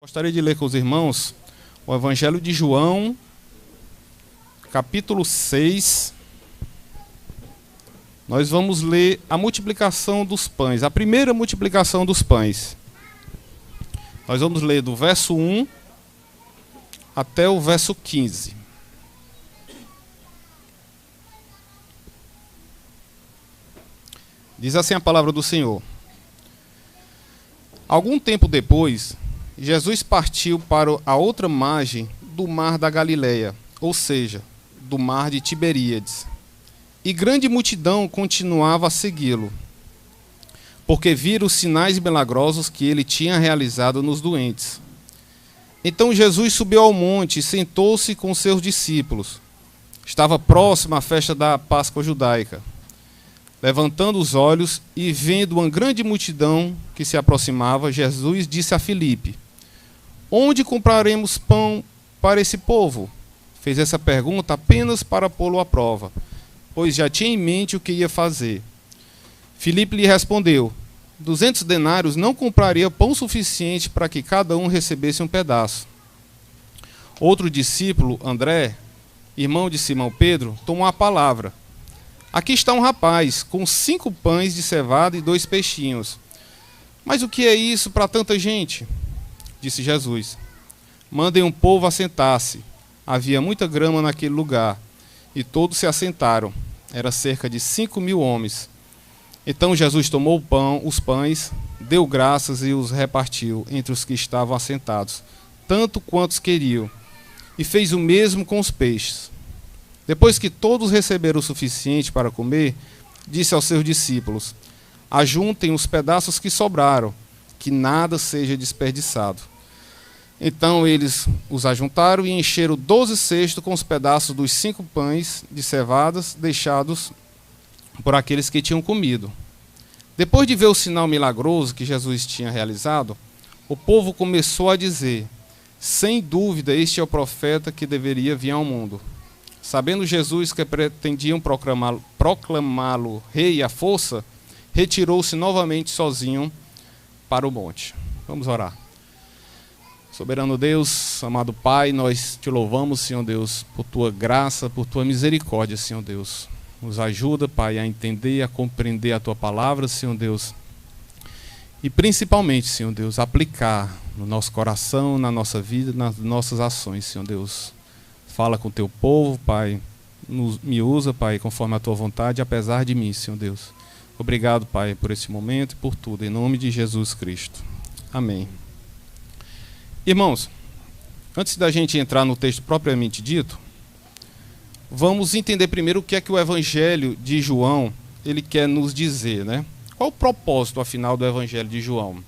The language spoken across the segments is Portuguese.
Gostaria de ler com os irmãos o Evangelho de João, capítulo 6. Nós vamos ler a multiplicação dos pães, a primeira multiplicação dos pães. Nós vamos ler do verso 1 até o verso 15. Diz assim a palavra do Senhor. Algum tempo depois, Jesus partiu para a outra margem do mar da Galileia, ou seja, do mar de Tiberíades. E grande multidão continuava a segui-lo, porque viram os sinais milagrosos que ele tinha realizado nos doentes. Então Jesus subiu ao monte e sentou-se com seus discípulos. Estava próxima a festa da Páscoa judaica. Levantando os olhos e vendo uma grande multidão que se aproximava, Jesus disse a Filipe: "Onde compraremos pão para esse povo?" Fez essa pergunta apenas para pô-lo à prova, pois já tinha em mente o que ia fazer. Filipe lhe respondeu: 200 denários não compraria pão suficiente para que cada um recebesse um pedaço. Outro discípulo, André, irmão de Simão Pedro, tomou a palavra. "Aqui está um rapaz com 5 pães de cevada e 2 peixinhos. Mas o que é isso para tanta gente?" Disse Jesus: "Mandem um povo assentar-se." Havia muita grama naquele lugar, e todos se assentaram. Era cerca de 5.000 homens. Então Jesus tomou os pães, deu graças e os repartiu entre os que estavam assentados, tanto quantos queriam, e fez o mesmo com os peixes. Depois que todos receberam o suficiente para comer, disse aos seus discípulos: "Ajuntem os pedaços que sobraram, que nada seja desperdiçado." Então eles os ajuntaram e encheram 12 cestos com os pedaços dos 5 pães de cevadas deixados por aqueles que tinham comido. Depois de ver o sinal milagroso que Jesus tinha realizado, o povo começou a dizer: "Sem dúvida, este é o profeta que deveria vir ao mundo." Sabendo Jesus que pretendiam proclamá-lo rei à força, retirou-se novamente sozinho para o monte. Vamos orar. Soberano Deus, amado Pai, nós te louvamos, Senhor Deus, por tua graça, por tua misericórdia, Senhor Deus. Nos ajuda, Pai, a entender, a compreender a tua palavra, Senhor Deus. E principalmente, Senhor Deus, aplicar no nosso coração, na nossa vida, nas nossas ações, Senhor Deus. Fala com o teu povo, Pai. Me usa, Pai, conforme a tua vontade, apesar de mim, Senhor Deus. Obrigado, Pai, por esse momento e por tudo. Em nome de Jesus Cristo. Amém. Irmãos, antes da gente entrar no texto propriamente dito, vamos entender primeiro o que é que o Evangelho de João ele quer nos dizer, né? Qual o propósito, afinal, do Evangelho de João?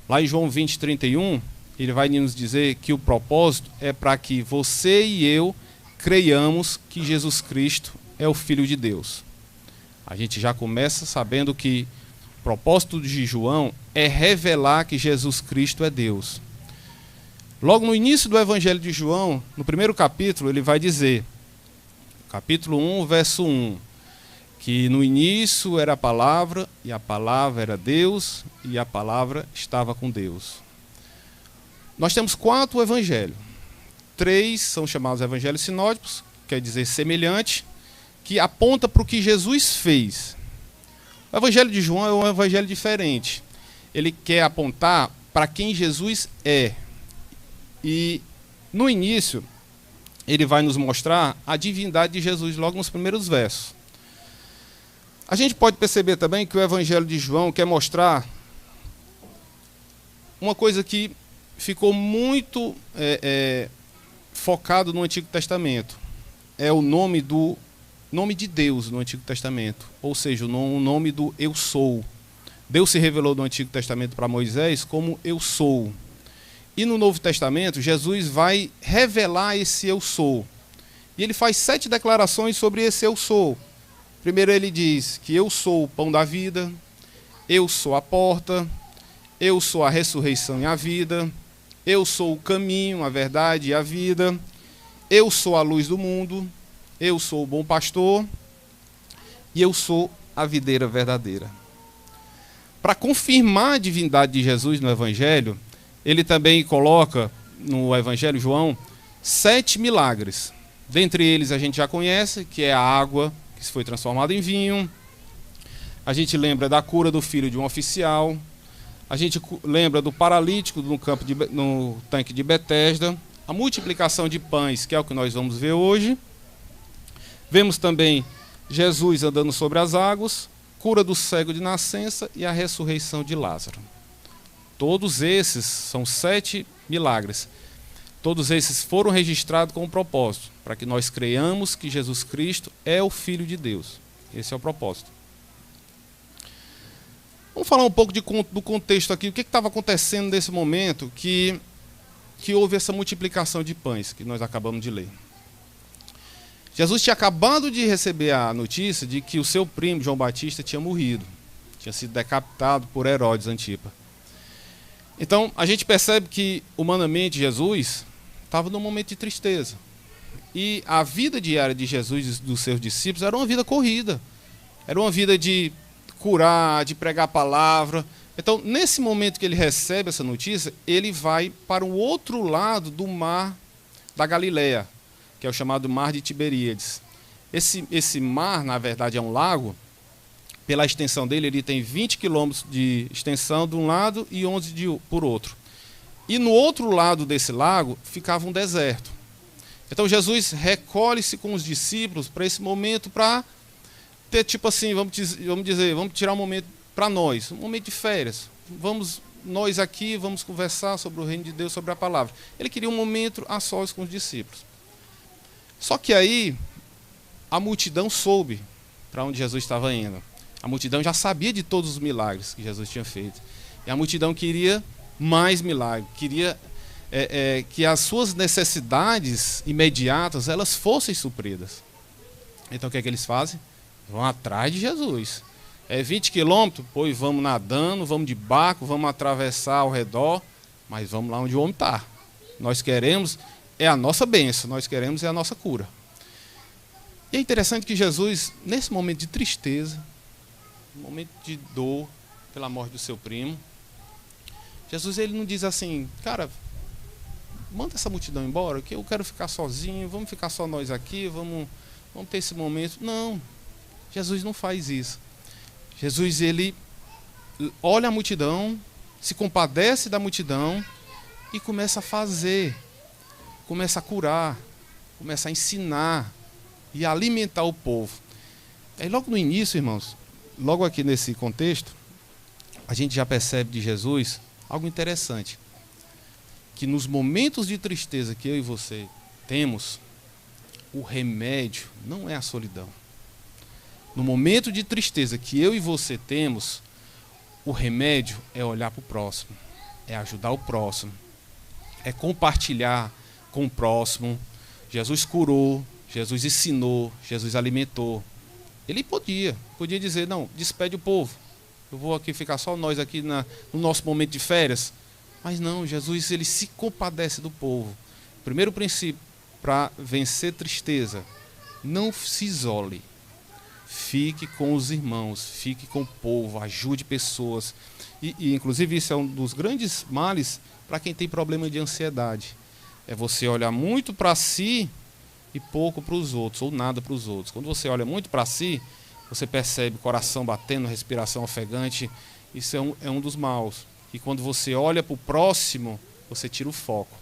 Lá em João 20, 31, ele vai nos dizer que o propósito é para que você e eu creiamos que Jesus Cristo é o Filho de Deus. A gente já começa sabendo que o propósito de João é revelar que Jesus Cristo é Deus. Logo no início do Evangelho de João, no primeiro capítulo, ele vai dizer, capítulo 1, verso 1, que no início era a palavra, e a palavra era Deus, e a palavra estava com Deus. Nós temos 4 evangelhos. 3 são chamados evangelhos sinóticos, quer dizer semelhante, que aponta para o que Jesus fez. O Evangelho de João é um evangelho diferente. Ele quer apontar para quem Jesus é. E no início, ele vai nos mostrar a divindade de Jesus logo nos primeiros versos. A gente pode perceber também que o Evangelho de João quer mostrar uma coisa que ficou muito focado no Antigo Testamento. É o nome de Deus no Antigo Testamento, ou seja, o nome do Eu Sou. Deus se revelou no Antigo Testamento para Moisés como Eu Sou. E no Novo Testamento, Jesus vai revelar esse Eu Sou. E ele faz 7 declarações sobre esse Eu Sou. Primeiro ele diz que eu sou o pão da vida, eu sou a porta, eu sou a ressurreição e a vida, eu sou o caminho, a verdade e a vida, eu sou a luz do mundo, eu sou o bom pastor e eu sou a videira verdadeira. Para confirmar a divindade de Jesus no Evangelho, ele também coloca no Evangelho de João 7 milagres. Dentre eles a gente já conhece, que é a água que foi transformada em vinho. A gente lembra da cura do filho de um oficial. A gente lembra do paralítico no tanque de Betesda. A multiplicação de pães, que é o que nós vamos ver hoje. Vemos também Jesus andando sobre as águas, cura do cego de nascença e a ressurreição de Lázaro. Todos esses são 7 milagres. Todos esses foram registrados com um propósito, para que nós creiamos que Jesus Cristo é o Filho de Deus. Esse é o propósito. Vamos falar um pouco do contexto aqui. O que estava acontecendo nesse momento que houve essa multiplicação de pães que nós acabamos de ler? Jesus tinha acabado de receber a notícia de que o seu primo, João Batista, tinha morrido. Tinha sido decapitado por Herodes Antipa. Então, a gente percebe que, humanamente, Jesus estava num momento de tristeza. E a vida diária de Jesus e dos seus discípulos era uma vida corrida. Era uma vida de curar, de pregar a palavra. Então, nesse momento que ele recebe essa notícia, ele vai para o outro lado do mar da Galileia, que é o chamado Mar de Tiberíades. Esse mar, na verdade, é um lago. Pela extensão dele, ele tem 20 quilômetros de extensão de um lado e 11 por outro. E no outro lado desse lago ficava um deserto. Então Jesus recolhe-se com os discípulos para esse momento, para ter, tipo assim, vamos tirar um momento para nós, um momento de férias. Nós aqui vamos conversar sobre o reino de Deus, sobre a palavra. Ele queria um momento a sós com os discípulos. Só que aí a multidão soube para onde Jesus estava indo. A multidão já sabia de todos os milagres que Jesus tinha feito. E a multidão queria mais milagres, queria que as suas necessidades imediatas elas fossem supridas. Então o que é que eles fazem? Vão atrás de Jesus. 20 quilômetros, pois vamos nadando, vamos de barco, vamos atravessar ao redor, mas vamos lá onde o homem está. Nós queremos a nossa bênção, nós queremos a nossa cura. E é interessante que Jesus, nesse momento de tristeza, um momento de dor pela morte do seu primo, Jesus ele não diz assim, cara, manda essa multidão embora, que eu quero ficar sozinho, vamos ficar só nós aqui, vamos ter esse momento. Não, Jesus não faz isso. Jesus ele olha a multidão, se compadece da multidão e começa a fazer, começa a curar, começa a ensinar e a alimentar o povo. Aí logo no início, irmãos, logo aqui nesse contexto, a gente já percebe de Jesus algo interessante. Que nos momentos de tristeza que eu e você temos, o remédio não é a solidão. No momento de tristeza que eu e você temos, o remédio é olhar para o próximo, é ajudar o próximo, é compartilhar com o próximo. Jesus curou, Jesus ensinou, Jesus alimentou. Ele podia dizer, não, despede o povo. Eu vou aqui ficar só nós aqui no nosso momento de férias. Mas não, Jesus ele se compadece do povo. Primeiro princípio, para vencer tristeza, não se isole. Fique com os irmãos, fique com o povo, ajude pessoas. E inclusive isso é um dos grandes males para quem tem problema de ansiedade. É você olhar muito para si e pouco para os outros, ou nada para os outros. Quando você olha muito para si, você percebe coração batendo, respiração ofegante. Isso é um dos maus. E quando você olha para o próximo, você tira o foco.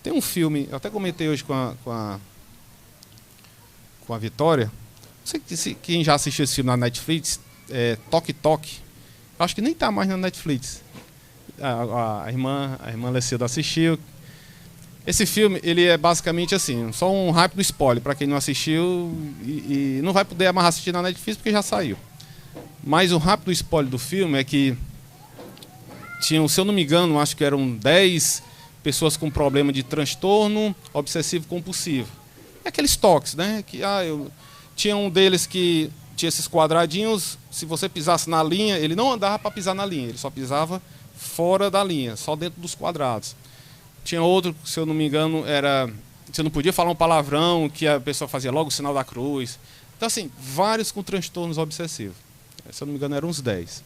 Tem um filme, eu até comentei hoje com a Vitória. Não sei se quem já assistiu esse filme na Netflix, Toque Toque. Acho que nem está mais na Netflix. A irmã Lecilda assistiu. Esse filme, ele é basicamente assim, só um rápido spoiler para quem não assistiu e não vai poder amarrar assistir na Netflix porque já saiu. Mas o rápido spoiler do filme é que tinham, se eu não me engano, acho que eram 10 pessoas com problema de transtorno obsessivo compulsivo. É aqueles toques, né? Tinha um deles que tinha esses quadradinhos, se você pisasse na linha, ele não andava para pisar na linha, ele só pisava fora da linha, só dentro dos quadrados. Tinha outro, se eu não me engano, você não podia falar um palavrão, que a pessoa fazia logo o sinal da cruz. Então, assim, vários com transtornos obsessivos. Se eu não me engano, eram uns 10.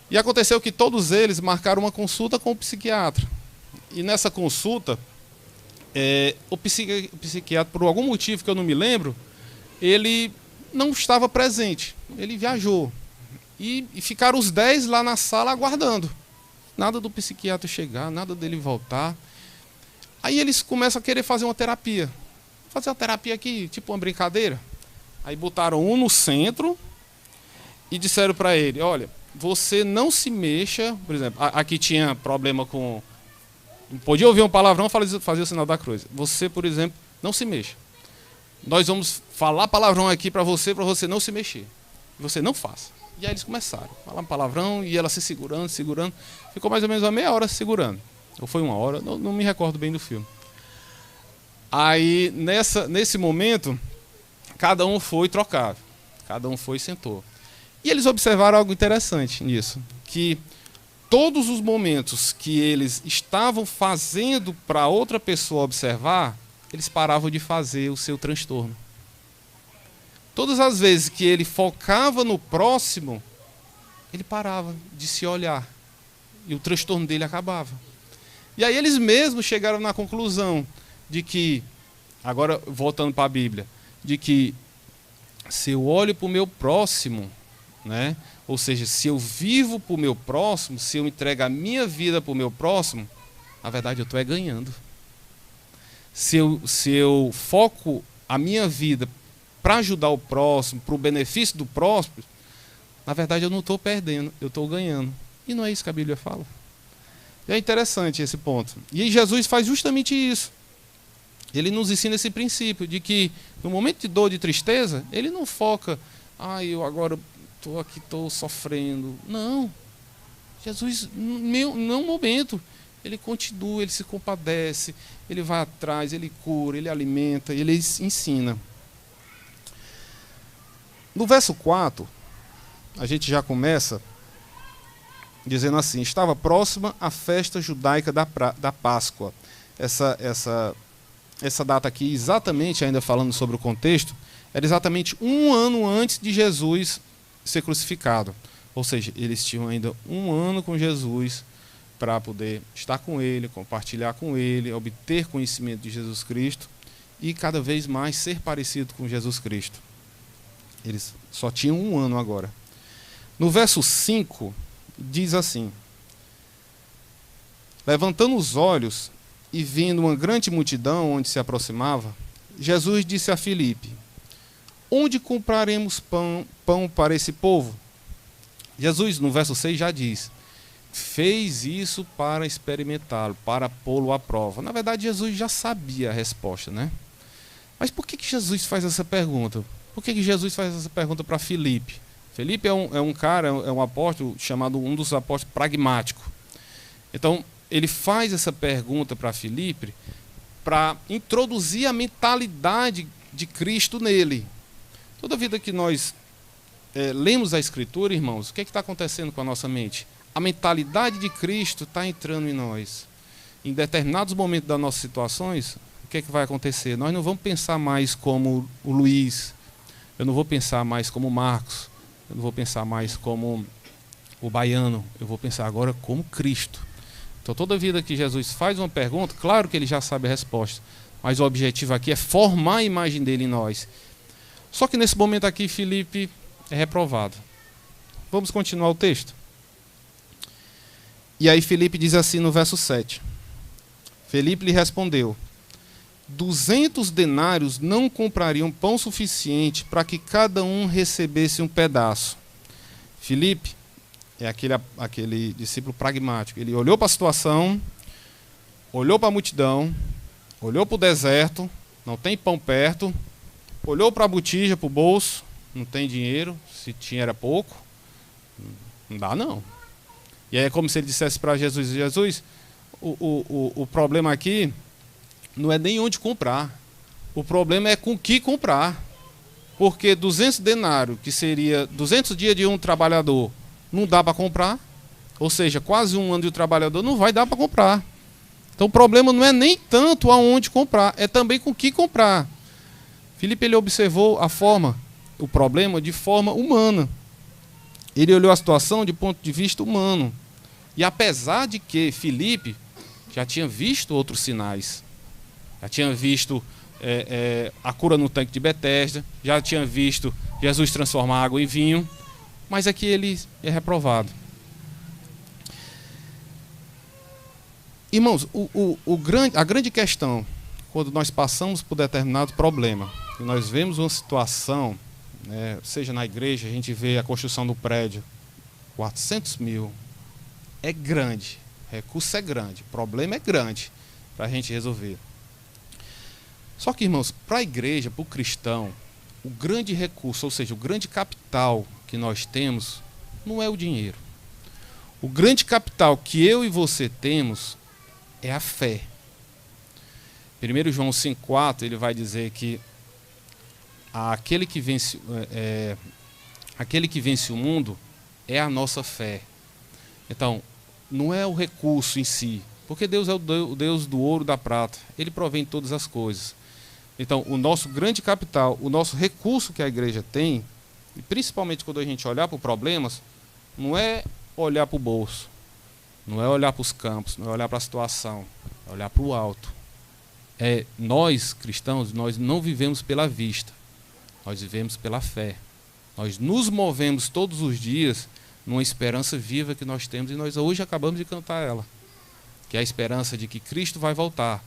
E aconteceu que todos eles marcaram uma consulta com o psiquiatra. E nessa consulta, o psiquiatra, por algum motivo que eu não me lembro, ele não estava presente. Ele viajou. E ficaram os 10 lá na sala aguardando. Nada do psiquiatra chegar, nada dele voltar. Aí eles começam a querer fazer uma terapia. Fazer uma terapia aqui, tipo uma brincadeira. Aí botaram um no centro e disseram para ele, olha, você não se mexa, por exemplo, aqui tinha problema com... Não podia ouvir um palavrão, fazia o sinal da cruz. Você, por exemplo, não se mexa. Nós vamos falar palavrão aqui para você não se mexer. Você não faça. E aí eles começaram a falar palavrão e ela se segurando. Ficou mais ou menos uma meia hora se segurando. Ou foi uma hora, não me recordo bem do filme. Aí, nesse momento, cada um foi trocar. Cada um foi e sentou. E eles observaram algo interessante nisso. Que todos os momentos que eles estavam fazendo para outra pessoa observar, eles paravam de fazer o seu transtorno. Todas as vezes que ele focava no próximo, ele parava de se olhar. E o transtorno dele acabava. E aí eles mesmos chegaram na conclusão de que, agora voltando para a Bíblia, de que se eu olho para o meu próximo, né? Ou seja, se eu vivo para o meu próximo, se eu entrego a minha vida para o meu próximo, na verdade eu estou ganhando. Se eu foco a minha vida para ajudar o próximo, para o benefício do próximo, na verdade eu não estou perdendo, eu estou ganhando. E não é isso que a Bíblia fala. E é interessante esse ponto. E Jesus faz justamente isso. Ele nos ensina esse princípio de que no momento de dor, de tristeza, ele não foca, eu agora estou aqui, estou sofrendo. Não. Jesus, não momento. Ele continua, ele se compadece, ele vai atrás, ele cura, ele alimenta, ele ensina. No verso 4, a gente já começa dizendo assim, estava próxima a festa judaica da Páscoa. Essa data aqui, exatamente, ainda falando sobre o contexto, era exatamente 1 ano antes de Jesus ser crucificado. Ou seja, eles tinham ainda 1 ano com Jesus para poder estar com ele, compartilhar com ele, obter conhecimento de Jesus Cristo e cada vez mais ser parecido com Jesus Cristo. Eles só tinham 1 ano agora. No verso 5, diz assim, levantando os olhos e vendo uma grande multidão onde se aproximava, Jesus disse a Filipe, onde compraremos pão para esse povo? Jesus, no verso 6, já diz, fez isso para experimentá-lo, para pô-lo à prova. Na verdade, Jesus já sabia a resposta, né? Mas por que Jesus faz essa pergunta? Por que Jesus faz essa pergunta para Filipe? Filipe é um cara, é um apóstolo chamado um dos apóstolos pragmático. Então, ele faz essa pergunta para Filipe para introduzir a mentalidade de Cristo nele. Toda vida que nós lemos a Escritura, irmãos, o que está acontecendo com a nossa mente? A mentalidade de Cristo está entrando em nós. Em determinados momentos das nossas situações, o que vai acontecer? Nós não vamos pensar mais como o Luiz, eu não vou pensar mais como o Marcos, eu não vou pensar mais como o Baiano, eu vou pensar agora como Cristo. Então, toda vida que Jesus faz uma pergunta, claro que ele já sabe a resposta, mas o objetivo aqui é formar a imagem dele em nós. Só que nesse momento aqui, Filipe é reprovado. Vamos continuar o texto? E aí Filipe diz assim no verso 7. Filipe lhe respondeu, 200 denários não comprariam pão suficiente para que cada um recebesse um pedaço. Filipe é aquele discípulo pragmático. Ele olhou para a situação, olhou para a multidão, olhou para o deserto, não tem pão perto, olhou para a botija, para o bolso, não tem dinheiro, se tinha era pouco, não dá não. E aí é como se ele dissesse para Jesus, Jesus, o problema aqui não é nem onde comprar, o problema é com que comprar. Porque 200 denários, que seria 200 dias de um trabalhador, não dá para comprar. Ou seja, quase 1 ano de um trabalhador não vai dar para comprar. Então o problema não é nem tanto aonde comprar, é também com que comprar. Filipe ele observou o problema de forma humana. Ele olhou a situação de ponto de vista humano. E apesar de que Filipe já tinha visto outros sinais, já tinha visto a cura no tanque de Betesda, já tinha visto Jesus transformar água em vinho, mas aqui ele é reprovado. Irmãos, a grande questão, quando nós passamos por determinado problema, e nós vemos uma situação, né, seja na igreja, a gente vê a construção do prédio, 400 mil, é grande, recurso é grande, problema é grande para a gente resolver. Só que, irmãos, para a igreja, para o cristão, o grande recurso, ou seja, o grande capital que nós temos, não é o dinheiro. O grande capital que eu e você temos é a fé. 1 João 5,4, ele vai dizer que aquele que vence o mundo é a nossa fé. Então, não é o recurso em si, porque Deus é o Deus do ouro e da prata. Ele provém todas as coisas. Então, o nosso grande capital, o nosso recurso que a igreja tem, e principalmente quando a gente olhar para os problemas, não é olhar para o bolso, não é olhar para os campos, não é olhar para a situação, é olhar para o alto. Nós, cristãos, nós não vivemos pela vista, nós vivemos pela fé. Nós nos movemos todos os dias numa esperança viva que nós temos, e nós hoje acabamos de cantar ela, que é a esperança de que Cristo vai voltar.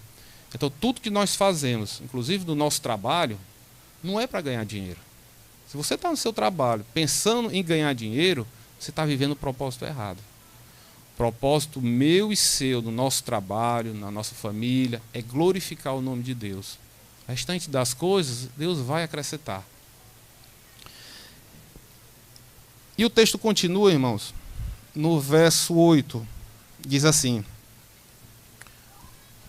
Então, tudo que nós fazemos, inclusive do nosso trabalho, não é para ganhar dinheiro. Se você está no seu trabalho pensando em ganhar dinheiro, você está vivendo o propósito errado. O propósito meu e seu, no nosso trabalho, na nossa família, é glorificar o nome de Deus. O restante das coisas, Deus vai acrescentar. E o texto continua, irmãos, no verso 8, diz assim...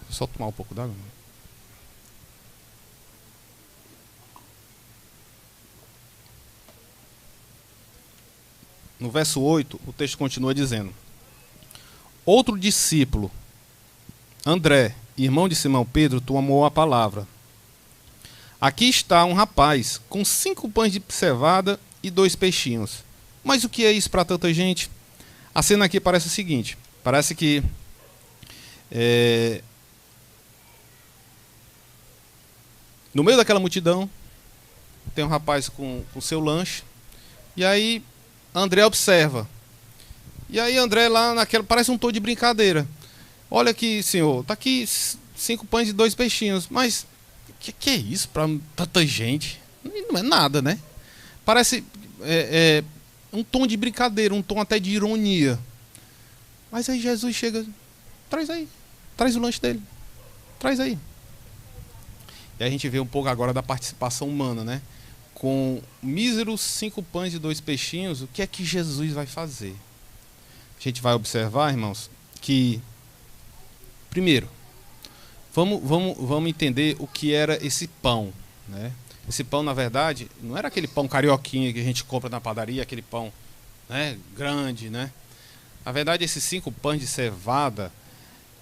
Vou só tomar um pouco d'água. No verso 8, o texto continua dizendo: outro discípulo, André, irmão de Simão Pedro, tomou a palavra. Aqui está um rapaz com 5 pães de cevada e 2 peixinhos. Mas o que é isso para tanta gente? A cena aqui parece o seguinte: parece que no meio daquela multidão tem um rapaz com seu lanche, e aí André observa. E aí André lá naquela, parece um tom de brincadeira. Olha aqui, senhor, tá aqui 5 pães e 2 peixinhos, mas que é isso para tanta gente? Não é nada, né? Parece um tom de brincadeira, um tom até de ironia. Mas aí Jesus chega: traz aí, traz o lanche dele, traz aí. E a gente vê um pouco agora da participação humana, né? Com míseros 5 pães e 2 peixinhos, o que é que Jesus vai fazer? A gente vai observar, irmãos, que, primeiro, vamos entender o que era esse pão, né? Esse pão, na verdade, não era aquele pão carioquinha que a gente compra na padaria, aquele pão, né, grande, né? Na verdade, esses 5 pães de cevada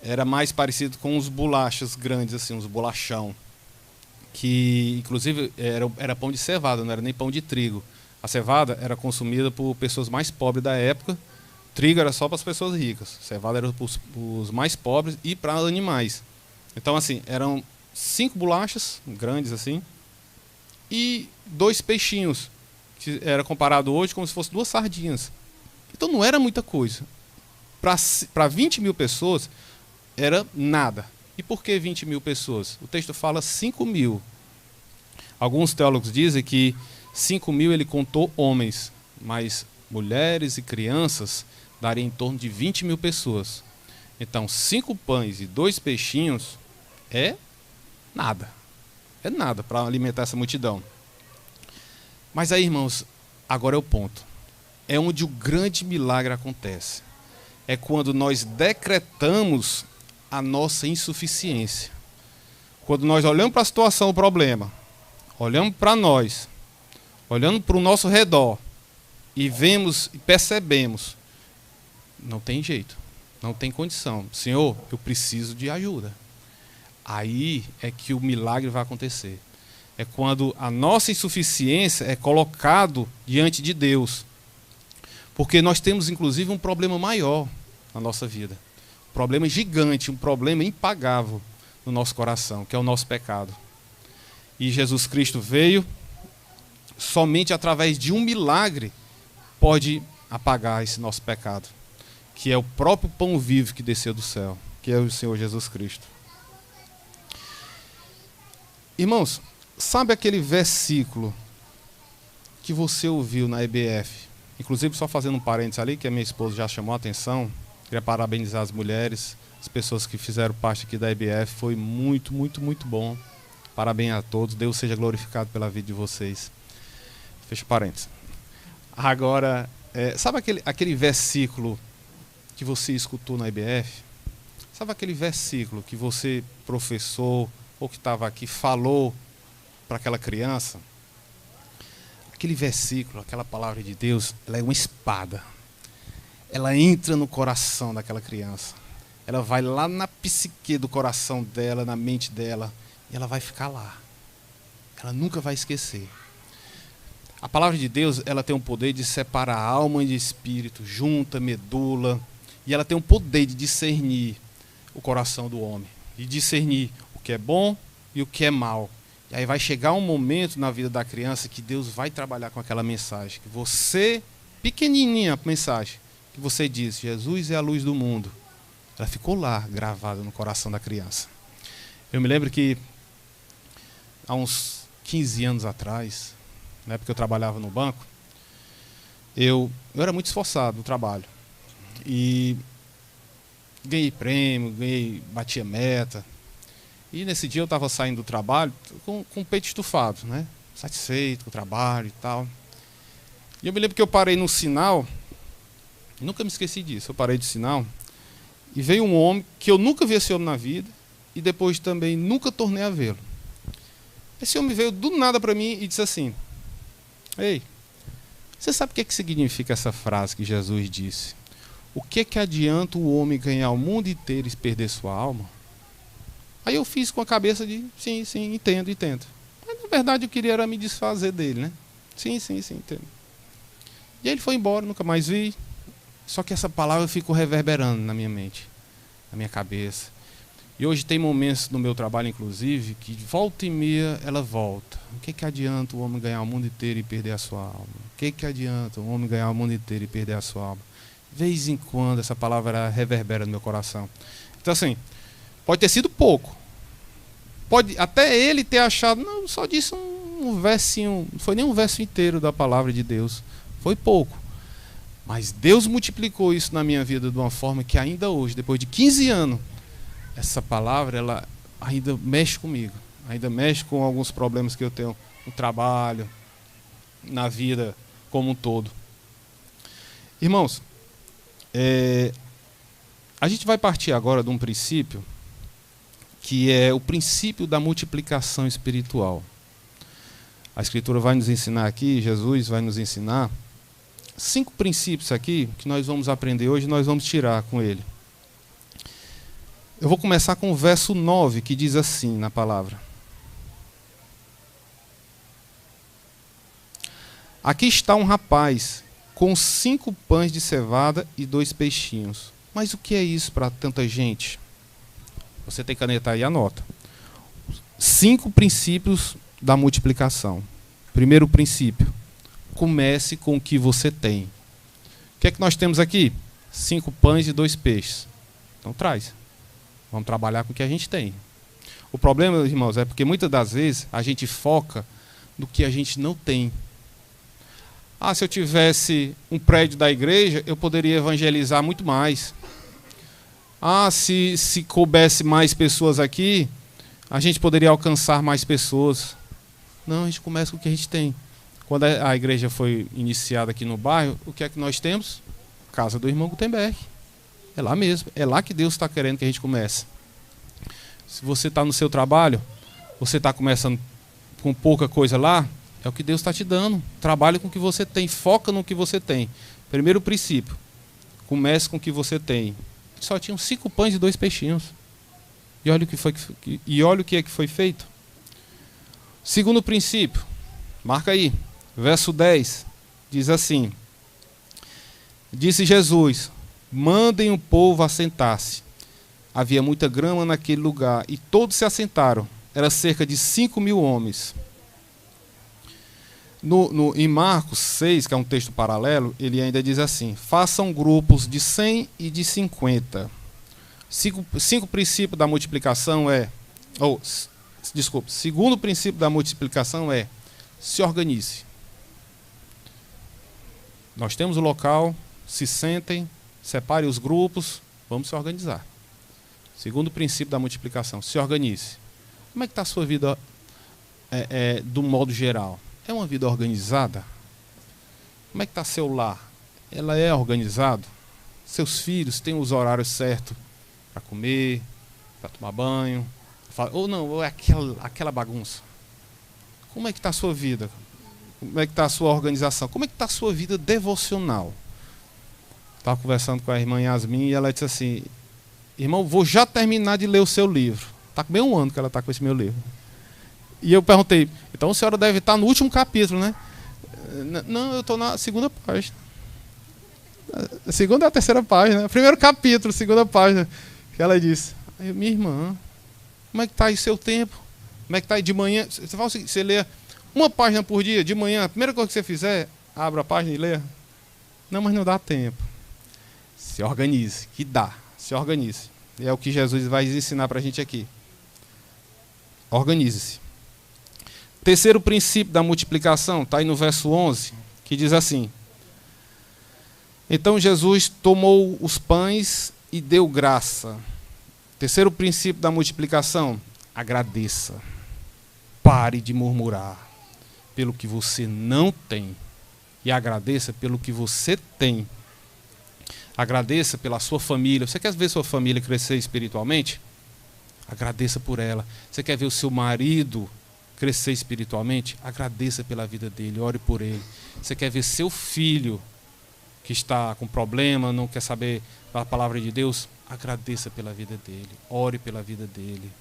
era mais parecido com os bolachas grandes, assim, uns bolachão, que inclusive era pão de cevada, não era nem pão de trigo. A cevada era consumida por pessoas mais pobres da época, trigo era só para as pessoas ricas, cevada era para os mais pobres e para animais. Então, assim, eram 5 bolachas grandes assim e 2 peixinhos, que era comparado hoje como se fosse 2 sardinhas. Então não era muita coisa. Para 20 mil pessoas era nada. E por que 20 mil pessoas? O texto fala 5 mil. Alguns teólogos dizem que 5 mil ele contou homens, mas mulheres e crianças daria em torno de 20 mil pessoas. Então, 5 pães e 2 peixinhos é nada. É nada para alimentar essa multidão. Mas aí, irmãos, agora é o ponto. É onde o grande milagre acontece. É quando nós decretamos a nossa insuficiência. Quando nós olhamos para a situação, o problema, olhamos para nós, olhando para o nosso redor, e vemos e percebemos, não tem jeito, não tem condição. Senhor, eu preciso de ajuda. Aí é que o milagre vai acontecer. É quando a nossa insuficiência é colocado diante de Deus. Porque nós temos, inclusive, um problema maior na nossa vida. Um problema gigante, um problema impagável no nosso coração, que é o nosso pecado. E Jesus Cristo veio, somente através de um milagre pode apagar esse nosso pecado, que é o próprio pão vivo que desceu do céu, que é o Senhor Jesus Cristo. Irmãos, sabe aquele versículo que você ouviu na EBF? Inclusive, só fazendo um parênteses ali, que a minha esposa já chamou a atenção, queria parabenizar as mulheres, as pessoas que fizeram parte aqui da EBF, foi muito, muito, muito bom. Parabéns a todos, Deus seja glorificado pela vida de vocês. Fecha parênteses. Agora, sabe aquele versículo que você escutou na EBF? Sabe aquele versículo que você, professor, ou que estava aqui, falou para aquela criança? Aquele versículo, aquela palavra de Deus, ela é uma espada. Ela entra no coração daquela criança. Ela vai lá na psique do coração dela, na mente dela, e ela vai ficar lá. Ela nunca vai esquecer. A palavra de Deus, ela tem o poder de separar alma e espírito, junta, medula, e ela tem o poder de discernir o coração do homem, de discernir o que é bom e o que é mal. E aí vai chegar um momento na vida da criança que Deus vai trabalhar com aquela mensagem, que você, pequenininha a mensagem, que você diz, Jesus é a luz do mundo. Ela ficou lá, gravada no coração da criança. Eu me lembro que há uns 15 anos atrás, na época que eu trabalhava no banco, eu era muito esforçado no trabalho. E ganhei prêmio, batia meta. E nesse dia eu estava saindo do trabalho com o peito estufado, né? Satisfeito com o trabalho e tal. E eu me lembro que eu parei no sinal, nunca me esqueci disso, eu parei de sinal, e veio um homem que eu nunca vi esse homem na vida, e depois também nunca tornei a vê-lo. Esse homem veio do nada para mim e disse assim, ei, você sabe o que significa essa frase que Jesus disse? O que adianta o homem ganhar o mundo inteiro e perder sua alma? Aí eu fiz com a cabeça de, sim, entendo. Mas na verdade eu queria era me desfazer dele, né? Sim, entendo. E aí ele foi embora, nunca mais vi. Só que essa palavra ficou reverberando na minha mente, na minha cabeça. E hoje tem momentos no meu trabalho, inclusive, que volta e meia ela volta. O que adianta o homem ganhar o mundo inteiro e perder a sua alma? O que adianta o homem ganhar o mundo inteiro e perder a sua alma? De vez em quando essa palavra reverbera no meu coração. Então assim, pode ter sido pouco. Pode até ele ter achado, não, só disse um versinho, não foi nem um verso inteiro da palavra de Deus. Foi pouco. Mas Deus multiplicou isso na minha vida de uma forma que ainda hoje, depois de 15 anos, essa palavra, ela ainda mexe comigo. Ainda mexe com alguns problemas que eu tenho no trabalho, na vida como um todo. Irmãos, a gente vai partir agora de um princípio que é o princípio da multiplicação espiritual. A Escritura vai nos ensinar aqui, Jesus vai nos ensinar 5 princípios aqui que nós vamos aprender hoje e nós vamos tirar com ele. Eu vou começar com o verso 9, que diz assim na palavra. Aqui está um rapaz com 5 pães de cevada e 2 peixinhos. Mas o que é isso para tanta gente? Você tem caneta aí, anota. 5 princípios da multiplicação. Primeiro princípio. Comece com o que você tem. O que é que nós temos aqui? 5 pães e 2 peixes. Então traz. Vamos trabalhar com o que a gente tem. O problema, irmãos, é porque muitas das vezes a gente foca no que a gente não tem. Ah, se eu tivesse um prédio da igreja, eu poderia evangelizar muito mais. Ah, se coubesse mais pessoas aqui, a gente poderia alcançar mais pessoas. Não, a gente começa com o que a gente tem. Quando a igreja foi iniciada aqui no bairro, o que é que nós temos? Casa do irmão Gutenberg. É lá mesmo. É lá que Deus está querendo que a gente comece. Se você está no seu trabalho, você está começando com pouca coisa lá, é o que Deus está te dando. Trabalhe com o que você tem. Foca no que você tem. Primeiro princípio. Comece com o que você tem. Só tinham 5 pães e 2 peixinhos. E olha o que é que foi feito. Segundo princípio. Marca aí. Verso 10. Diz assim. Disse Jesus: mandem o povo assentar-se. Havia muita grama naquele lugar e todos se assentaram. Era cerca de 5.000 homens. Em Marcos 6, que é um texto paralelo, ele ainda diz assim: façam grupos de 100 e de 50. Cinco princípios da multiplicação segundo princípio da multiplicação é: se organize. Nós temos o local, se sentem, separem os grupos, vamos se organizar. Segundo princípio da multiplicação: se organize. Como é que está a sua vida do modo geral? É uma vida organizada? Como é que está seu lar? Ela é organizado? Seus filhos têm os horários certos para comer, para tomar banho? Ou não, ou é aquela bagunça? Como é que está a sua vida? Como é que está a sua organização? Como é que está a sua vida devocional? Estava conversando com a irmã Yasmin e ela disse assim: irmão, vou já terminar de ler o seu livro. Está com bem um ano que ela está com esse meu livro. E eu perguntei: então a senhora deve estar no último capítulo, né? Não, eu estou na segunda página. A segunda é a terceira página. Primeiro capítulo, segunda página. Que ela disse: minha irmã, como é que está aí seu tempo? Como é que está aí de manhã? Você fala o seguinte: você lê uma página por dia, de manhã, a primeira coisa que você fizer, abra a página e lê. Não, mas não dá tempo. Se organize, que dá. Se organize. É o que Jesus vai ensinar para a gente aqui. Organize-se. Terceiro princípio da multiplicação, está aí no verso 11, que diz assim: então Jesus tomou os pães e deu graça. Terceiro princípio da multiplicação: agradeça. Pare de murmurar pelo que você não tem e agradeça pelo que você tem. Agradeça pela sua família. Você quer ver sua família crescer espiritualmente? Agradeça por ela. Você quer ver o seu marido crescer espiritualmente? Agradeça pela vida dele, ore por ele. Você quer ver seu filho que está com problema, não quer saber a palavra de Deus? Agradeça pela vida dele, ore pela vida dele.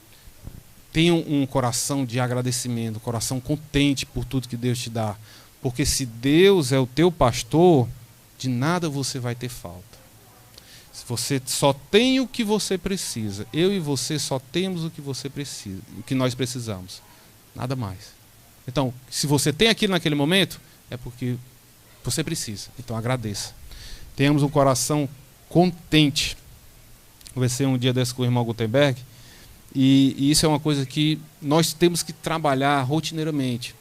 Tenha um coração de agradecimento, um coração contente por tudo que Deus te dá. Porque se Deus é o teu pastor, de nada você vai ter falta. Se você só tem o que você precisa, eu e você só temos o que você precisa, o que nós precisamos. Nada mais. Então, se você tem aquilo naquele momento, é porque você precisa. Então agradeça. Tenhamos um coração contente. Conversei um dia desse com o irmão Gutenberg, e isso é uma coisa que nós temos que trabalhar rotineiramente.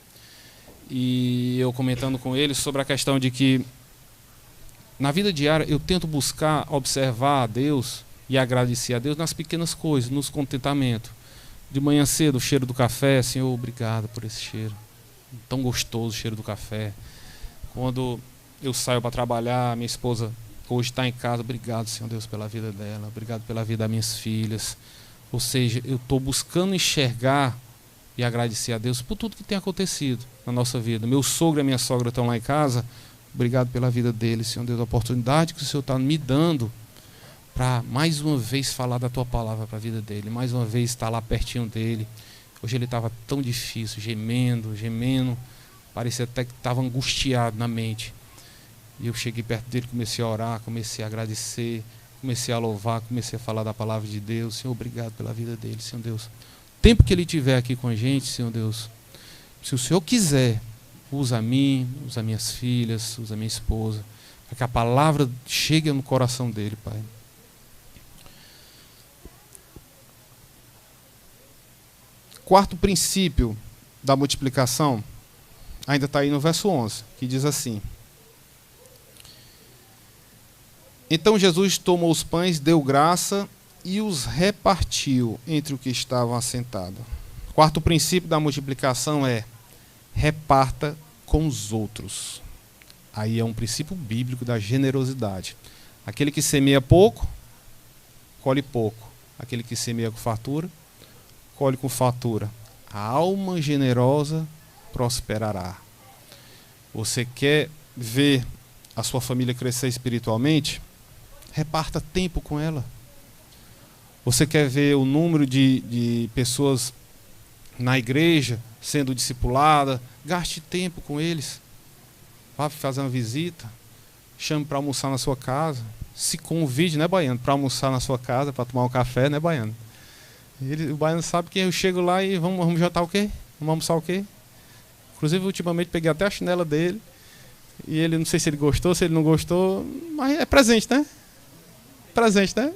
E eu comentando com ele sobre a questão de que na vida diária eu tento buscar observar a Deus e agradecer a Deus nas pequenas coisas, nos contentamentos. De manhã cedo, o cheiro do café: Senhor, obrigado por esse cheiro. Tão gostoso o cheiro do café. Quando eu saio para trabalhar, minha esposa hoje está em casa: obrigado, Senhor Deus, pela vida dela. Obrigado pela vida das minhas filhas. Ou seja, eu estou buscando enxergar e agradecer a Deus por tudo que tem acontecido na nossa vida. Meu sogro e minha sogra estão lá em casa. Obrigado pela vida deles, Senhor Deus, a oportunidade que o Senhor está me dando para mais uma vez falar da tua palavra para a vida dele, mais uma vez estar lá pertinho dele. Hoje ele estava tão difícil, gemendo, parecia até que estava angustiado na mente. E eu cheguei perto dele, comecei a orar, comecei a agradecer, comecei a louvar, comecei a falar da palavra de Deus. Senhor, obrigado pela vida dele, Senhor Deus. O tempo que ele estiver aqui com a gente, Senhor Deus, se o Senhor quiser, usa a mim, usa minhas filhas, usa minha esposa, para que a palavra chegue no coração dele, Pai. Quarto princípio da multiplicação, ainda está aí no verso 11, que diz assim: então Jesus tomou os pães, deu graça e os repartiu entre os que estavam assentados. Quarto princípio da multiplicação é: reparta com os outros. Aí é um princípio bíblico da generosidade. Aquele que semeia pouco, colhe pouco. Aquele que semeia com fartura, colhe com fartura. A alma generosa prosperará. Você quer ver a sua família crescer espiritualmente? Reparta tempo com ela. Você quer ver o número de pessoas na igreja sendo discipulada? Gaste tempo com eles. Vá fazer uma visita. chame para almoçar na sua casa, se convide, né, baiano, para almoçar na sua casa, para tomar um café, né, baiano? O baiano sabe que eu chego lá e vamos jantar o quê? Vamos almoçar o quê? Inclusive, ultimamente, peguei até a chinela dele, e ele, não sei se ele gostou, se ele não gostou, mas é presente, né? Presente, né?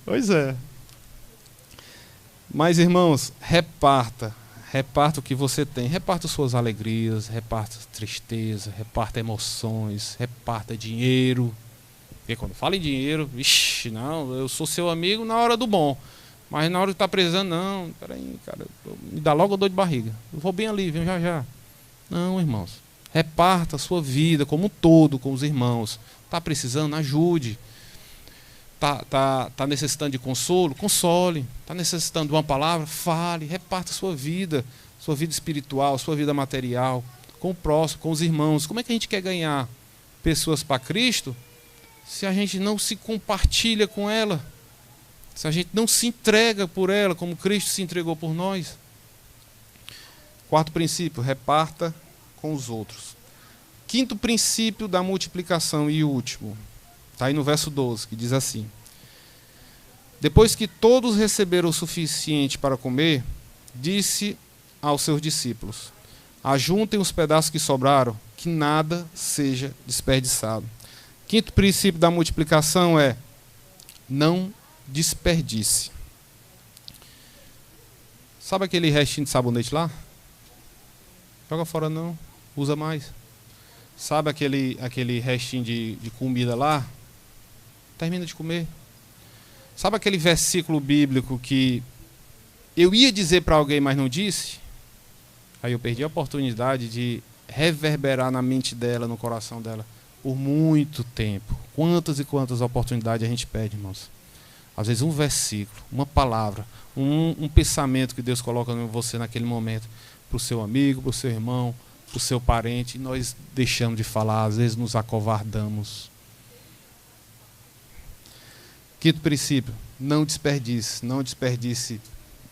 Pois é. Mas, irmãos, reparta o que você tem, reparta suas alegrias, reparta tristeza, reparta emoções, reparta dinheiro. Porque quando fala em dinheiro, vixi, não, eu sou seu amigo na hora do bom, mas na hora que tá precisando, não, peraí, cara, me dá logo dor de barriga, eu vou bem ali, vem já. Não, irmãos, reparta a sua vida como um todo com os irmãos. Tá precisando, ajude. Tá necessitando de consolo? Console. Está necessitando de uma palavra? Fale. Reparta a sua vida espiritual, sua vida material, com o próximo, com os irmãos. Como é que a gente quer ganhar pessoas para Cristo se a gente não se compartilha com ela? Se a gente não se entrega por ela, como Cristo se entregou por nós? Quarto princípio, reparta com os outros. Quinto princípio da multiplicação e último. Está aí no verso 12, que diz assim: depois que todos receberam o suficiente para comer, disse aos seus discípulos: ajuntem os pedaços que sobraram, que nada seja desperdiçado. Quinto princípio da multiplicação é: não desperdice. Sabe aquele restinho de sabonete lá? Joga fora não, usa mais. Sabe aquele restinho de comida lá? Termina de comer. Sabe aquele versículo bíblico que eu ia dizer para alguém, mas não disse? Aí eu perdi a oportunidade de reverberar na mente dela, no coração dela, por muito tempo. Quantas e quantas oportunidades a gente perde, irmãos? Às vezes um versículo, uma palavra, um pensamento que Deus coloca em você naquele momento, para o seu amigo, para o seu irmão, para o seu parente, e nós deixamos de falar, às vezes nos acovardamos. Quinto princípio, não desperdice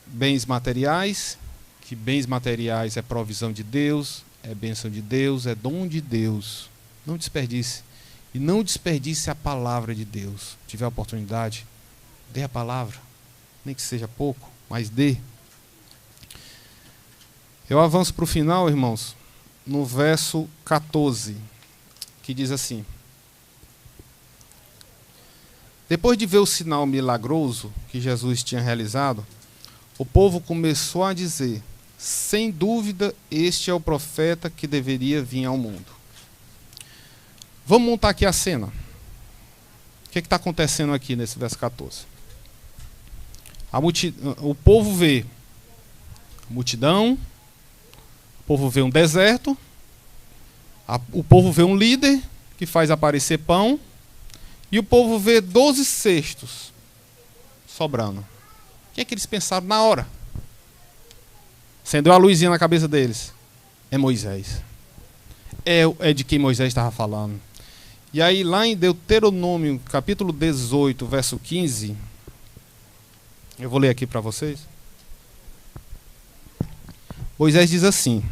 bens materiais, que bens materiais é provisão de Deus, é bênção de Deus, é dom de Deus. Não desperdice. E não desperdice a palavra de Deus. Se tiver oportunidade, dê a palavra, nem que seja pouco, mas dê. Eu avanço para o final, irmãos, no verso 14, que diz assim: depois de ver o sinal milagroso que Jesus tinha realizado, o povo começou a dizer: sem dúvida, este é o profeta que deveria vir ao mundo. Vamos montar aqui a cena. O que está acontecendo aqui nesse verso 14? O povo vê a multidão, o povo vê um deserto, o povo vê um líder que faz aparecer pão, e o povo vê 12 cestos sobrando. O que é que eles pensaram na hora? Acendeu a luzinha na cabeça deles. É Moisés. É de quem Moisés estava falando. E aí lá em Deuteronômio, capítulo 18, verso 15, eu vou ler aqui para vocês. Moisés diz assim: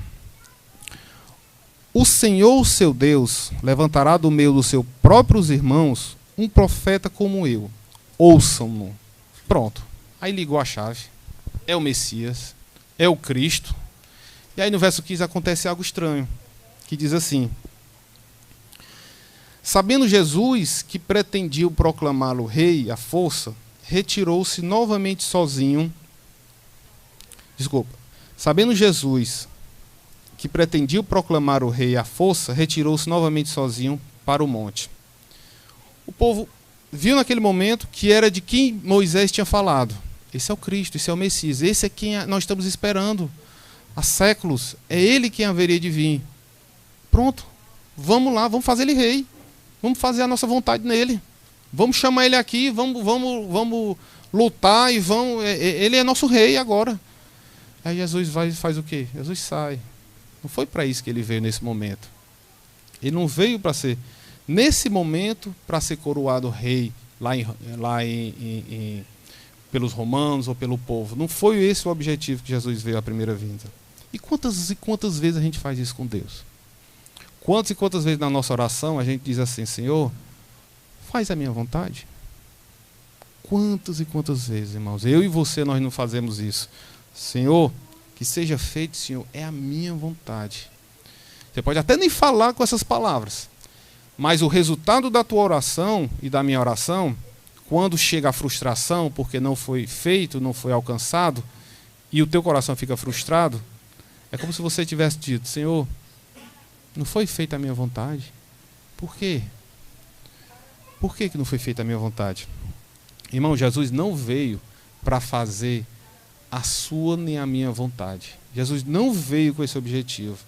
o Senhor, seu Deus, levantará do meio dos seus próprios irmãos um profeta como eu. Ouçam-no. Pronto. Aí ligou a chave. É o Messias. É o Cristo. E aí no verso 15 acontece algo estranho, que diz assim: sabendo Jesus que pretendiam proclamá-lo rei à força, retirou-se novamente sozinho. Sabendo Jesus que pretendiam proclamar o rei à força, retirou-se novamente sozinho para o monte. O povo viu naquele momento que era de quem Moisés tinha falado. Esse é o Cristo, esse é o Messias, esse é quem nós estamos esperando há séculos. É ele quem haveria de vir. Pronto, vamos lá, vamos fazer ele rei. Vamos fazer a nossa vontade nele. Vamos chamar ele aqui, vamos lutar e vamos. Ele é nosso rei agora. Aí Jesus faz o quê? Jesus sai. Não foi para isso que ele veio nesse momento. Ele não veio para ser, nesse momento, para ser coroado rei pelos romanos ou pelo povo. Não foi esse o objetivo que Jesus veio à primeira vinda. E quantas vezes a gente faz isso com Deus? Quantas e quantas vezes na nossa oração a gente diz assim: Senhor, faz a minha vontade? Quantas e quantas vezes, irmãos, eu e você, nós não fazemos isso. Senhor, que seja feito, Senhor, é a minha vontade. Você pode até nem falar com essas palavras, mas o resultado da tua oração e da minha oração, quando chega a frustração, porque não foi feito, não foi alcançado, e o teu coração fica frustrado, é como se você tivesse dito: Senhor, não foi feita a minha vontade. Por quê? Por que não foi feita a minha vontade? Irmão, Jesus não veio para fazer a sua nem a minha vontade. Jesus não veio com esse objetivo.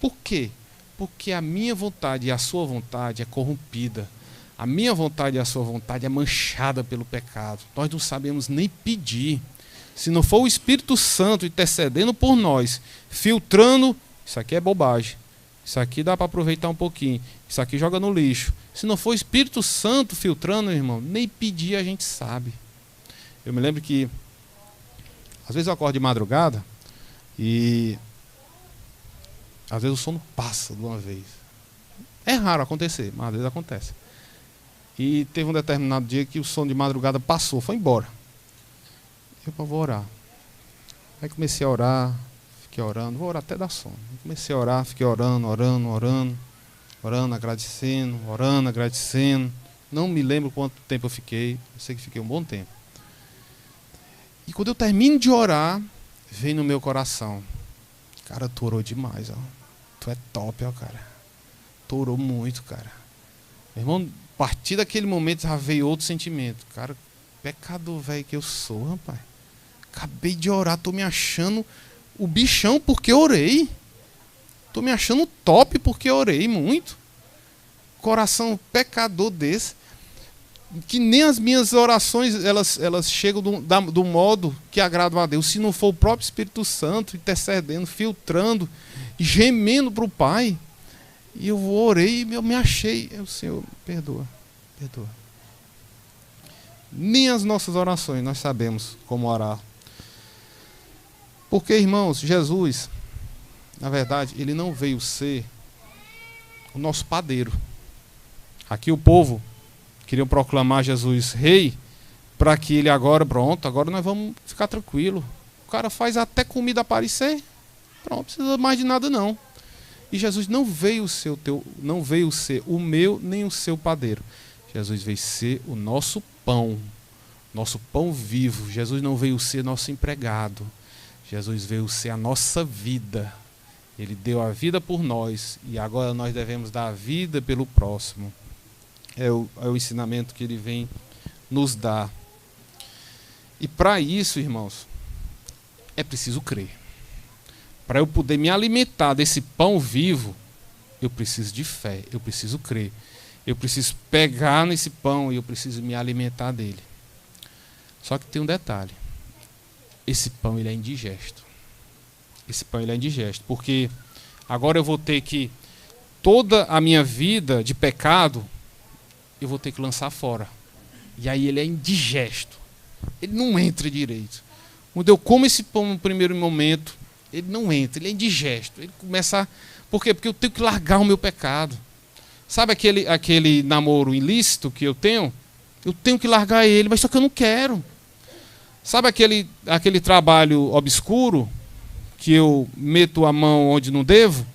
Por quê? Porque a minha vontade e a sua vontade é corrompida. A minha vontade e a sua vontade é manchada pelo pecado. Nós não sabemos nem pedir. Se não for o Espírito Santo intercedendo por nós, filtrando, isso aqui é bobagem. Isso aqui dá para aproveitar um pouquinho. Isso aqui joga no lixo. Se não for o Espírito Santo filtrando, irmão, nem pedir a gente sabe. Eu me lembro que às vezes eu acordo de madrugada e às vezes o sono passa de uma vez. É raro acontecer, mas às vezes acontece. E teve um determinado dia que o sono de madrugada passou, foi embora. Eu vou orar. Aí comecei a orar, fiquei orando, vou orar até dar sono. Comecei a orar, fiquei orando, agradecendo. Não me lembro quanto tempo eu fiquei, eu sei que fiquei um bom tempo. E quando eu termino de orar, vem no meu coração: cara, tu orou demais, ó. Tu é top, ó, cara. Tu orou muito, cara. Meu irmão, a partir daquele momento já veio outro sentimento. Cara, pecador velho que eu sou, rapaz. Acabei de orar, tô me achando o bichão porque orei. Tô me achando top porque orei muito. Coração pecador desse. Que nem as minhas orações elas chegam do modo que agradam a Deus. Se não for o próprio Espírito Santo intercedendo, filtrando, gemendo para o Pai. E eu orei e eu me achei. Senhor, perdoa. Nem as nossas orações nós sabemos como orar. Porque, irmãos, Jesus, na verdade, ele não veio ser o nosso padeiro. Aqui o povo queriam proclamar Jesus rei, para que ele agora nós vamos ficar tranquilo. O cara faz até comida aparecer. Pronto, não precisa mais de nada não. E Jesus não veio ser o meu nem o seu padeiro. Jesus veio ser o nosso pão vivo. Jesus não veio ser nosso empregado. Jesus veio ser a nossa vida. Ele deu a vida por nós e agora nós devemos dar a vida pelo próximo. É o ensinamento que ele vem nos dar. E para isso, irmãos, é preciso crer. Para eu poder me alimentar desse pão vivo, eu preciso de fé, eu preciso crer. Eu preciso pegar nesse pão e eu preciso me alimentar dele. Só que tem um detalhe. Esse pão ele é indigesto. Porque agora eu vou ter que, toda a minha vida de pecado, eu vou ter que lançar fora. E aí ele é indigesto. Ele não entra direito. Quando eu como esse pão no primeiro momento, ele não entra, ele é indigesto. Ele começa Por quê? Porque eu tenho que largar o meu pecado. Sabe aquele namoro ilícito que eu tenho? Eu tenho que largar ele, mas só que eu não quero. Sabe aquele trabalho obscuro que eu meto a mão onde não devo?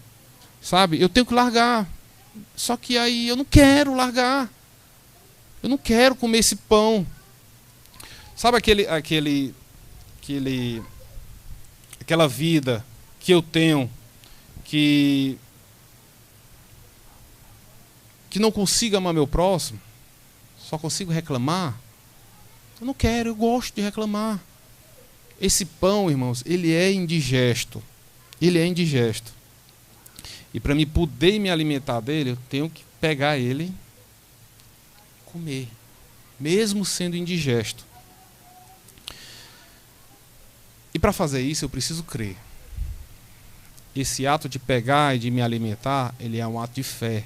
Sabe? Eu tenho que largar. Só que aí eu não quero largar. Eu não quero comer esse pão. Sabe aquela vida que eu tenho que não consigo amar meu próximo, só consigo reclamar? Eu não quero, eu gosto de reclamar. Esse pão, irmãos, ele é indigesto. Ele é indigesto. E para mim poder me alimentar dele, eu tenho que pegar ele e comer, mesmo sendo indigesto. E para fazer isso eu preciso crer. Esse ato de pegar e de me alimentar, ele é um ato de fé.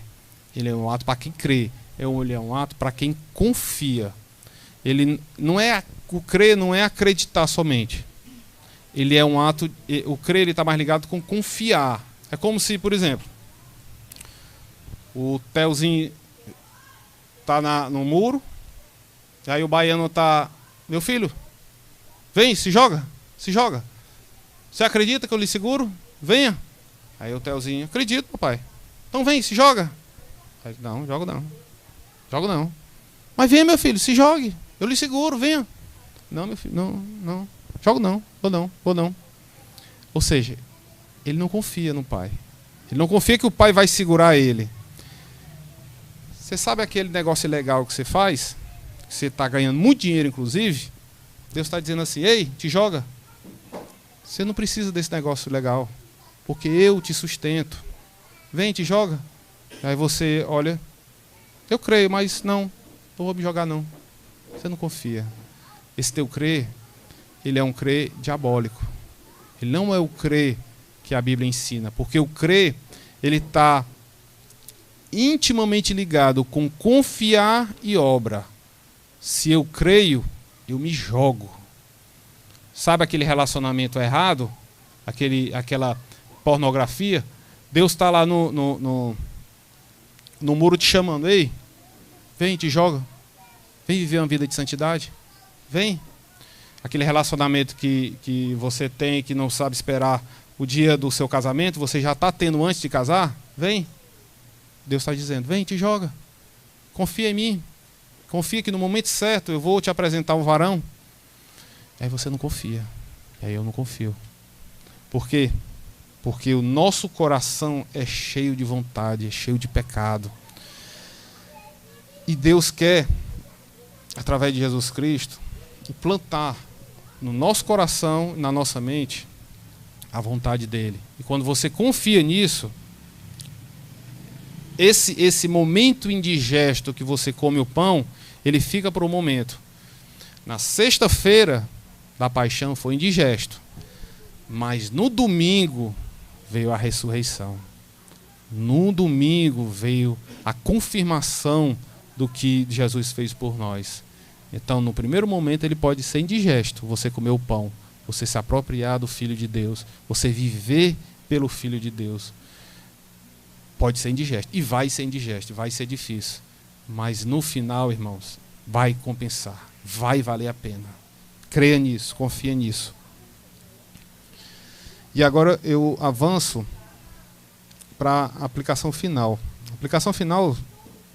Ele é um ato para quem crê. Ele é um ato para quem confia. O crer não é acreditar somente. Ele é um ato. O crer está mais ligado com confiar. É como se, por exemplo, O Telzinho tá no muro. Aí o baiano tá... Meu filho, vem, se joga, se joga. Você acredita que eu lhe seguro? Venha. Aí o Telzinho, acredito, papai. Então vem, se joga. Aí, não, jogo não. Jogo não. Mas venha, meu filho, se jogue. Eu lhe seguro, venha. Não, meu filho, não. Jogo não, vou não. Ou seja, ele não confia no pai. Ele não confia que o pai vai segurar ele. Você sabe aquele negócio ilegal que você faz? Que você está ganhando muito dinheiro, inclusive. Deus está dizendo assim, ei, te joga. Você não precisa desse negócio legal. Porque eu te sustento. Vem, te joga. Aí você olha, eu creio, mas não vou me jogar não. Você não confia. Esse teu crer, ele é um crer diabólico. Ele não é o crer que a Bíblia ensina. Porque o crer, ele está intimamente ligado com confiar e obra. Se eu creio, eu me jogo. Sabe aquele relacionamento errado? Aquela pornografia? Deus está lá no muro te chamando. Ei, vem, te joga. Vem viver uma vida de santidade. Vem. Aquele relacionamento que você tem, que não sabe esperar o dia do seu casamento, você já está tendo antes de casar. Vem. Deus está dizendo, vem, te joga. Confia em mim. Confia que no momento certo eu vou te apresentar um varão. Aí você não confia. Aí eu não confio. Por quê? Porque o nosso coração é cheio de vontade, é cheio de pecado. E Deus quer, através de Jesus Cristo, implantar no nosso coração e na nossa mente a vontade dele. E quando você confia nisso, esse momento indigesto que você come o pão, ele fica por um momento. Na sexta-feira da paixão foi indigesto, mas no domingo veio a ressurreição. No domingo veio a confirmação do que Jesus fez por nós. Então, no primeiro momento, ele pode ser indigesto, você comer o pão, você se apropriar do Filho de Deus, você viver pelo Filho de Deus. Pode ser indigesto, e vai ser indigesto, vai ser difícil. Mas no final, irmãos, vai compensar, vai valer a pena. Creia nisso, confia nisso. E agora eu avanço para a aplicação final. A aplicação final,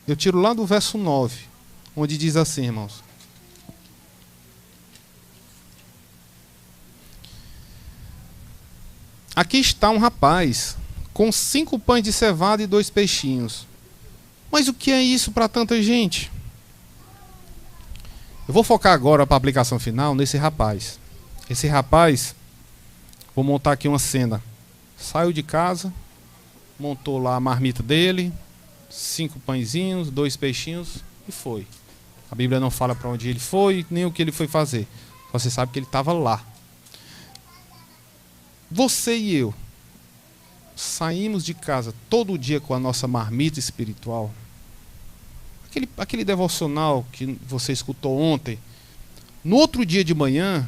eu tiro lá do verso 9, onde diz assim, irmãos. Aqui está um rapaz com 5 pães de cevada e 2 peixinhos. Mas o que é isso para tanta gente? Eu vou focar agora para a aplicação final nesse rapaz. Esse rapaz, vou montar aqui uma cena. Saiu de casa, montou lá a marmita dele, 5 pãezinhos, 2 peixinhos e foi. A Bíblia não fala para onde ele foi, nem o que ele foi fazer. Você sabe que ele estava lá. Você e eu saímos de casa todo dia com a nossa marmita espiritual. Aquele devocional que você escutou ontem, no outro dia de manhã,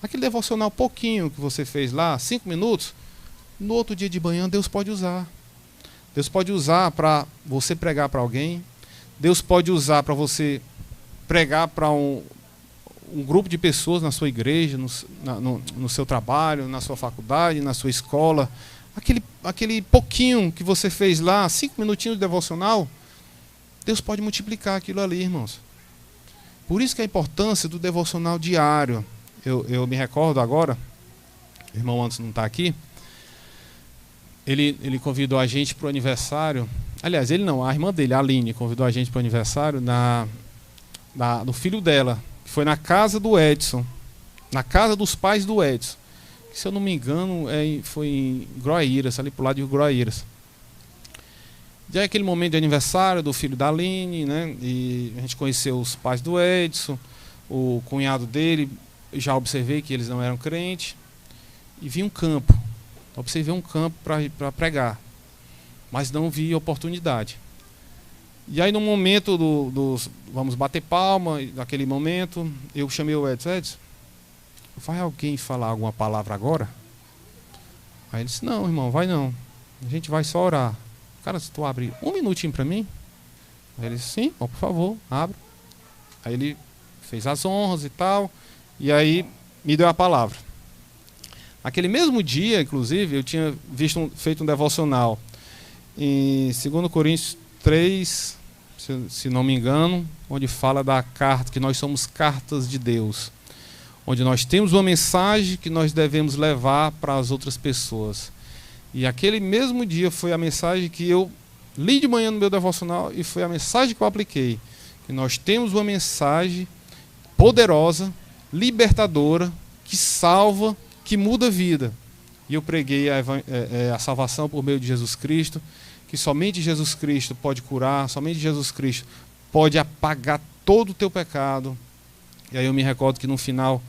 aquele devocional pouquinho que você fez lá, 5 minutos, no outro dia de manhã Deus pode usar. Deus pode usar para você pregar para alguém. Deus pode usar para você pregar para um grupo de pessoas na sua igreja, no seu trabalho, na sua faculdade, na sua escola. Aquele pouquinho que você fez lá, 5 minutinhos de devocional, Deus pode multiplicar aquilo ali, irmãos. Por isso que a importância do devocional diário. Eu me recordo agora, o irmão Anderson não está aqui, ele convidou a gente para o aniversário. Aliás, ele não, a irmã dele, a Aline, convidou a gente para o aniversário do filho dela, que foi na casa do Edson, na casa dos pais do Edson, que, se eu não me engano, foi em Groaíras, ali pro lado de Groaíras. Já é aquele momento de aniversário do filho da Aline, né? E a gente conheceu os pais do Edson, o cunhado dele, já observei que eles não eram crentes, e vi um campo. Observei um campo para pregar, mas não vi oportunidade. E aí, no momento vamos bater palma, naquele momento, eu chamei o Edson. Edson, vai alguém falar alguma palavra agora? Aí ele disse, não, irmão, vai não. A gente vai só orar. cara, se tu abre um minutinho para mim? Aí ele disse, sim, por favor, abre. Aí ele fez as honras e tal, e aí me deu a palavra. Aquele mesmo dia, inclusive, eu tinha feito um devocional em 2 Coríntios 3, se não me engano, onde fala da carta, que nós somos cartas de Deus, onde nós temos uma mensagem que nós devemos levar para as outras pessoas. E aquele mesmo dia foi a mensagem que eu li de manhã no meu devocional e foi a mensagem que eu apliquei. Que nós temos uma mensagem poderosa, libertadora, que salva, que muda a vida. E eu preguei a salvação por meio de Jesus Cristo, que somente Jesus Cristo pode curar, somente Jesus Cristo pode apagar todo o teu pecado. E aí eu me recordo que no final,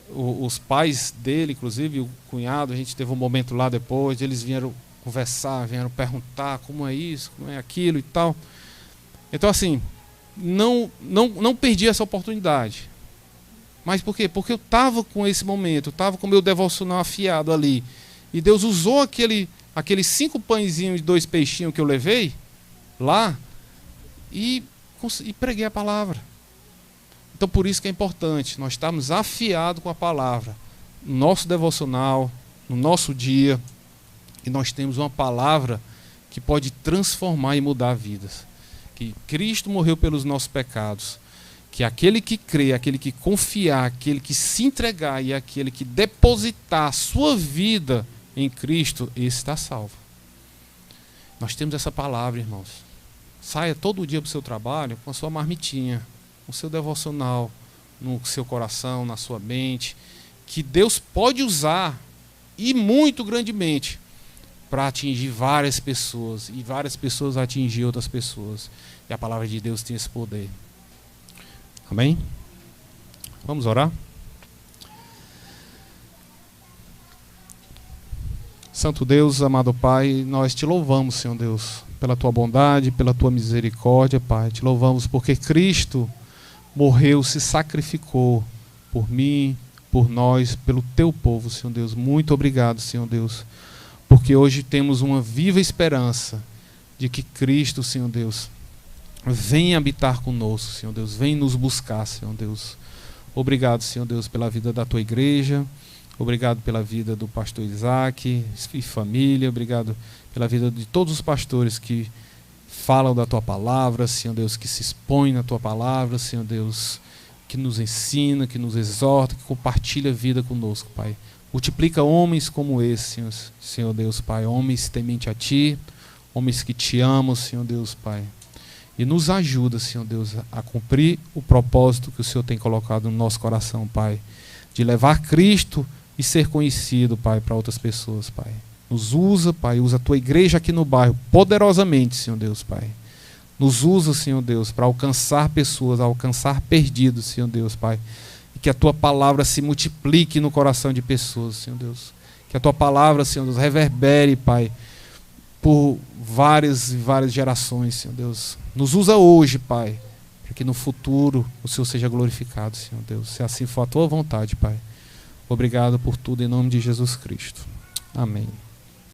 os pais dele, inclusive o cunhado, a gente teve um momento lá depois, eles vieram conversar, vieram perguntar como é isso, como é aquilo e tal. Então assim, não perdi essa oportunidade. Mas por quê? Porque eu estava com esse momento, eu estava com o meu devocional afiado ali. E Deus usou aqueles 5 pãezinhos e 2 peixinhos que eu levei lá e preguei a palavra. Então por isso que é importante nós estarmos afiados com a palavra. No nosso devocional, no nosso dia, e nós temos uma palavra que pode transformar e mudar vidas. Que Cristo morreu pelos nossos pecados. Que aquele que crê, aquele que confiar, aquele que se entregar e aquele que depositar a sua vida em Cristo, esse está salvo. Nós temos essa palavra, irmãos. Saia todo dia para o seu trabalho com a sua marmitinha, com o seu devocional, no seu coração, na sua mente, que Deus pode usar, e muito grandemente, para atingir várias pessoas, e várias pessoas atingir outras pessoas. E a palavra de Deus tem esse poder. Amém? Vamos orar? Santo Deus, amado Pai, nós te louvamos, Senhor Deus, pela tua bondade, pela tua misericórdia, Pai. Te louvamos porque Cristo morreu, se sacrificou por mim, por nós, pelo teu povo, Senhor Deus. Muito obrigado, Senhor Deus, porque hoje temos uma viva esperança de que Cristo, Senhor Deus, vem habitar conosco, Senhor Deus, vem nos buscar, Senhor Deus. Obrigado, Senhor Deus, pela vida da tua igreja, obrigado pela vida do pastor Isaac e família, obrigado pela vida de todos os pastores que falam da tua palavra, Senhor Deus, que se expõem na tua palavra, Senhor Deus, que nos ensina, que nos exorta, que compartilha a vida conosco, Pai. Multiplica homens como esse, Senhor Deus, Pai, homens temente a ti, homens que te amam, Senhor Deus, Pai. E nos ajuda, Senhor Deus, a cumprir o propósito que o Senhor tem colocado no nosso coração, Pai. De levar Cristo e ser conhecido, Pai, para outras pessoas, Pai. Nos usa, Pai, usa a tua igreja aqui no bairro poderosamente, Senhor Deus, Pai. Nos usa, Senhor Deus, para alcançar pessoas, alcançar perdidos, Senhor Deus, Pai. E que a tua palavra se multiplique no coração de pessoas, Senhor Deus. Que a tua palavra, Senhor Deus, reverbere, Pai, por várias e várias gerações, Senhor Deus. Nos usa hoje, Pai, para que no futuro o Senhor seja glorificado, Senhor Deus. Se assim for a tua vontade, Pai. Obrigado por tudo em nome de Jesus Cristo. Amém.